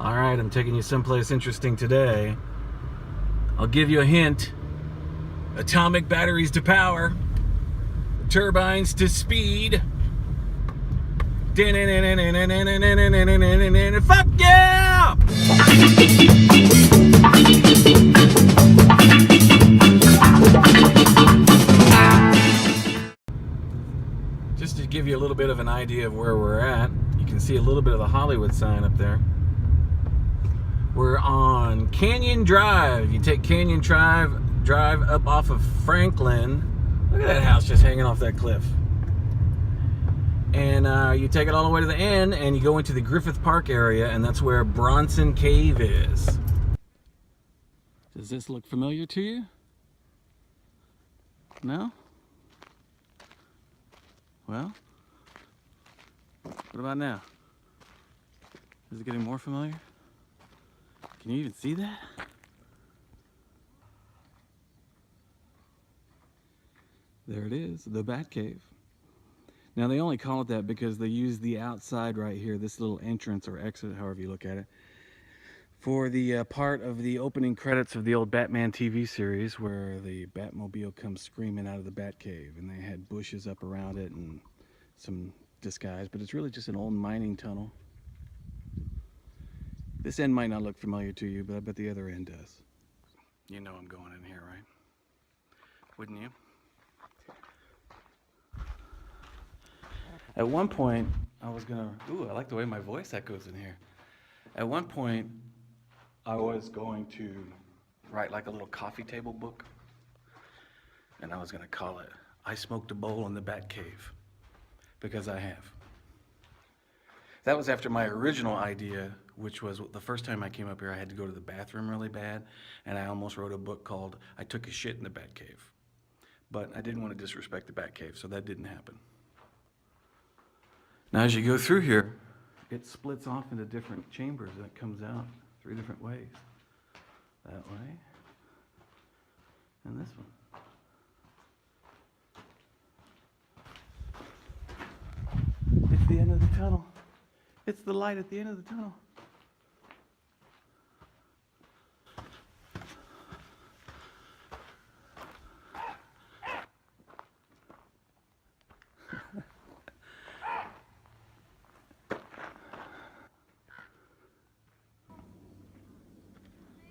Alright, I'm taking you someplace interesting today. I'll give you a hint. Atomic batteries to power. Turbines to speed. Fuck yeah! Just to give you a little bit of an idea of where we're at, you can see a little bit of the Hollywood sign up there. We're on Canyon Drive. You take Canyon Drive up off of Franklin. Look at that house just hanging off that cliff. And you take it all the way to the end and you go into the Griffith Park area, and that's where Bronson Cave is. Does this look familiar to you? No? Well, what about now? Is it getting more familiar? Can you even see that? There it is, the Bat Cave. Now they only call it that because they use the outside right here, this little entrance or exit, however you look at it, for the part of the opening credits of the old Batman TV series where the Batmobile comes screaming out of the Bat Cave, and they had bushes up around it and some disguise, but it's really just an old mining tunnel. This end might not look familiar to you, but I bet the other end does. You know I'm going in here, right? Wouldn't you? At one point, I was gonna, ooh, I like the way my voice echoes in here. At one point, I was going to write like a little coffee table book, and I was gonna call it, I Smoked a Bowl in the Bat Cave, because I have. That was after my original idea, which was the first time I came up here, I had to go to the bathroom really bad, and I almost wrote a book called I Took a Shit in the Bat Cave. But I didn't want to disrespect the Bat Cave, so that didn't happen. Now as you go through here, it splits off into different chambers, and it comes out 3 different ways. That way, and this one. It's the end of the tunnel. It's the light at the end of the tunnel.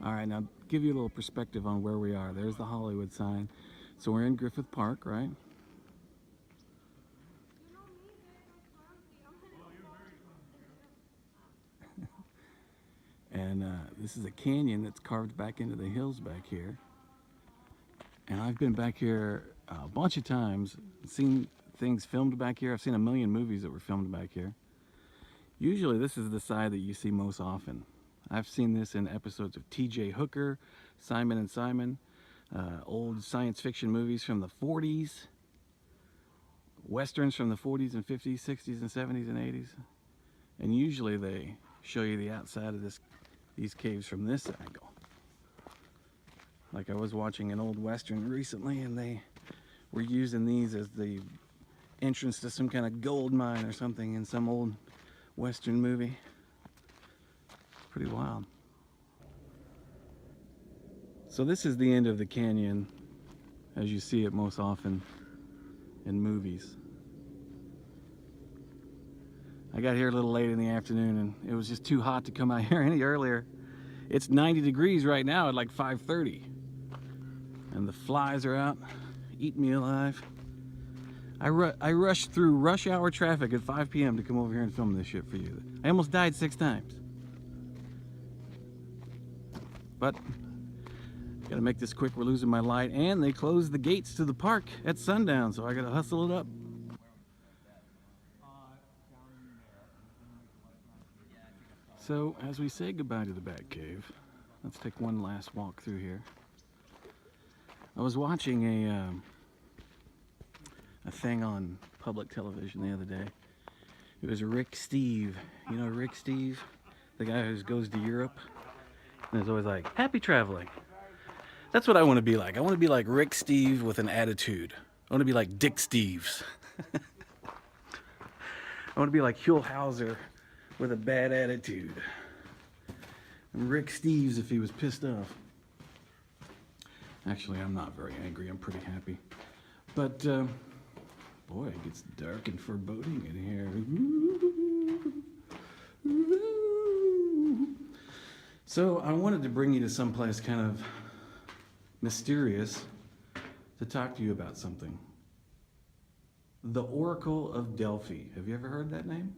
All right, now give you a little perspective on where we are. There's the Hollywood sign. So we're in Griffith Park, right? And this is a canyon that's carved back into the hills back here. And I've been back here a bunch of times, seen things filmed back here. I've seen a million movies that were filmed back here. Usually this is the side that you see most often. I've seen this in episodes of T.J. Hooker, Simon and Simon, old science fiction movies from the 40s, westerns from the 40s and 50s, 60s and 70s and 80s. And usually they show you the outside of these caves from this angle. Like I was watching an old western recently, and they were using these as the entrance to some kind of gold mine or something in some old western movie. Pretty wild. So this is the end of the canyon as you see it most often in movies. I got here a little late in the afternoon, and it was just too hot to come out here any earlier. It's 90 degrees right now at like 5:30, and the flies are out eating me alive. I rushed through rush hour traffic at 5 p.m. to come over here and film this shit for you. I almost died 6 times. But gotta make this quick, we're losing my light, and they closed the gates to the park at sundown, so I gotta hustle it up. So as we say goodbye to the Bat Cave, let's take one last walk through here. I was watching a thing on public television the other day. It was Rick Steve. You know Rick Steve? The guy who goes to Europe and is always like, happy traveling. That's what I want to be like. I want to be like Rick Steve with an attitude. I want to be like Dick Steves. I want to be like Huell Hauser with a bad attitude. and Rick Steves if he was pissed off. Actually, I'm not very angry. I'm pretty happy. But, boy, it gets dark and foreboding in here. So I wanted to bring you to someplace kind of mysterious to talk to you about something. The Oracle of Delphi. Have you ever heard that name?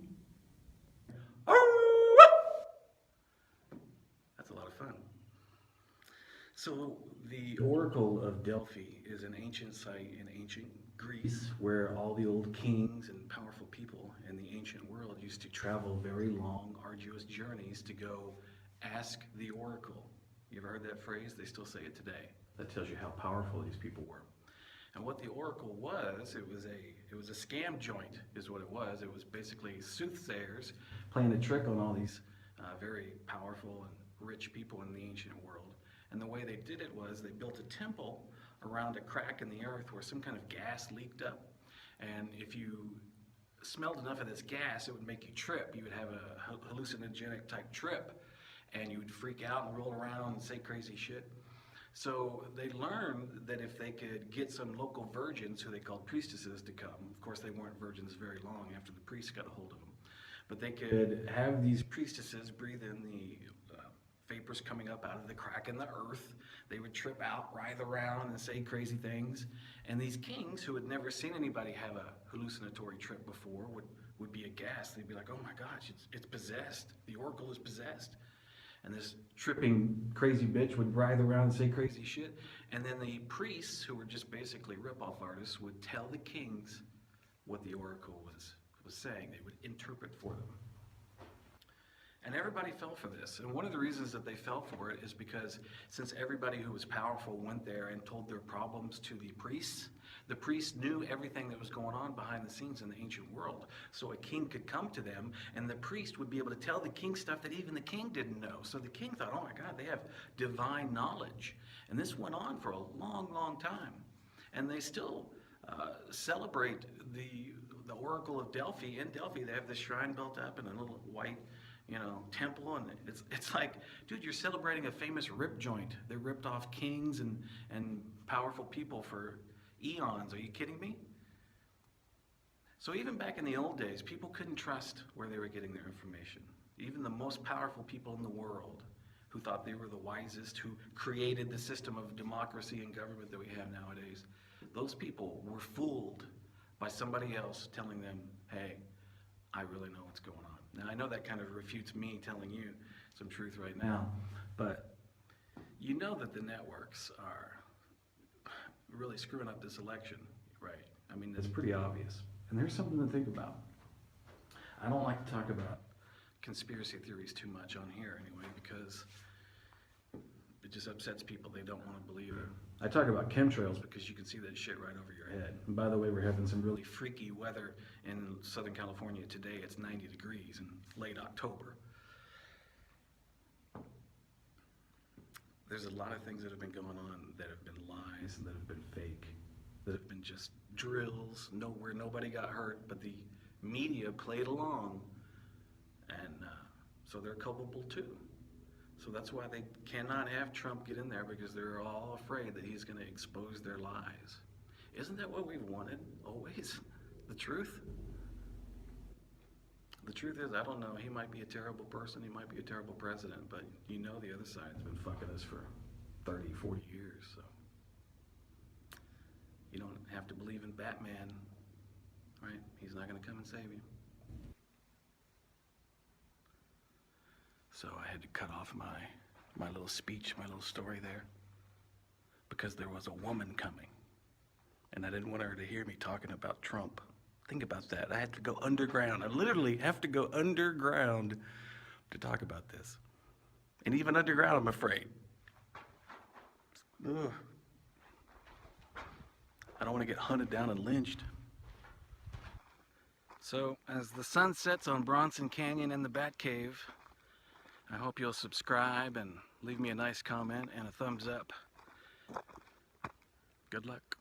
That's a lot of fun. So the Oracle of Delphi is an ancient site in ancient Greece where all the old kings and powerful people in the ancient world used to travel very long, arduous journeys to go ask the Oracle. You ever heard that phrase? They still say it today. That tells you how powerful these people were. And what the Oracle was, it was a scam joint is what it was. It was basically soothsayers playing a trick on all these very powerful and rich people in the ancient world. And the way they did it was they built a temple around a crack in the earth where some kind of gas leaked up. And if you smelled enough of this gas, it would make you trip. You would have a hallucinogenic type trip, and you would freak out and roll around and say crazy shit. So they learned that if they could get some local virgins, who they called priestesses, to come. Of course, they weren't virgins very long after the priests got a hold of them. But they could have these priestesses breathe in the vapors coming up out of the crack in the earth. They would trip out, writhe around, and say crazy things. And these kings, who had never seen anybody have a hallucinatory trip before, would be aghast. They'd be like, oh my gosh, it's possessed. The Oracle is possessed. And this tripping crazy bitch would writhe around and say crazy shit. And then the priests, who were just basically rip-off artists, would tell the kings what the Oracle was saying. They would interpret for them. And everybody fell for this. And one of the reasons that they fell for it is because since everybody who was powerful went there and told their problems to the priests knew everything that was going on behind the scenes in the ancient world. So a king could come to them, and the priest would be able to tell the king stuff that even the king didn't know. So the king thought, oh my God, they have divine knowledge. And this went on for a long, long time. And they still celebrate the Oracle of Delphi. In Delphi, they have this shrine built up in a little white temple, and it's like, dude, you're celebrating a famous rip joint. They ripped off kings and powerful people for eons. Are you kidding me? So even back in the old days, people couldn't trust where they were getting their information. Even the most powerful people in the world, who thought they were the wisest, who created the system of democracy and government that we have nowadays, those people were fooled by somebody else telling them, hey, I really know what's going on. Now, I know that kind of refutes me telling you some truth right now, but you know that the networks are really screwing up this election, right? I mean, that's pretty obvious. And there's something to think about. I don't like to talk about conspiracy theories too much on here anyway, because it just upsets people. They don't want to believe it. I talk about chemtrails because you can see that shit right over your head. And by the way, we're having some really freaky weather in Southern California today. It's 90 degrees in late October. There's a lot of things that have been going on that have been lies and that have been fake, that have been just drills, where nobody got hurt, but the media played along, and so they're culpable too. So that's why they cannot have Trump get in there, because they're all afraid that he's going to expose their lies. Isn't that what we've wanted always? The truth? The truth is, I don't know, he might be a terrible person, he might be a terrible president, but you know the other side's been fucking us for 30, 40 years, so. You don't have to believe in Batman, right? He's not going to come and save you. So I had to cut off my little speech, my little story there, because there was a woman coming, and I didn't want her to hear me talking about Trump. Think about that. I had to go underground. I literally have to go underground to talk about this. And even underground, I'm afraid. Ugh. I don't want to get hunted down and lynched. So, as the sun sets on Bronson Canyon in the Batcave, I hope you'll subscribe and leave me a nice comment and a thumbs up. Good luck.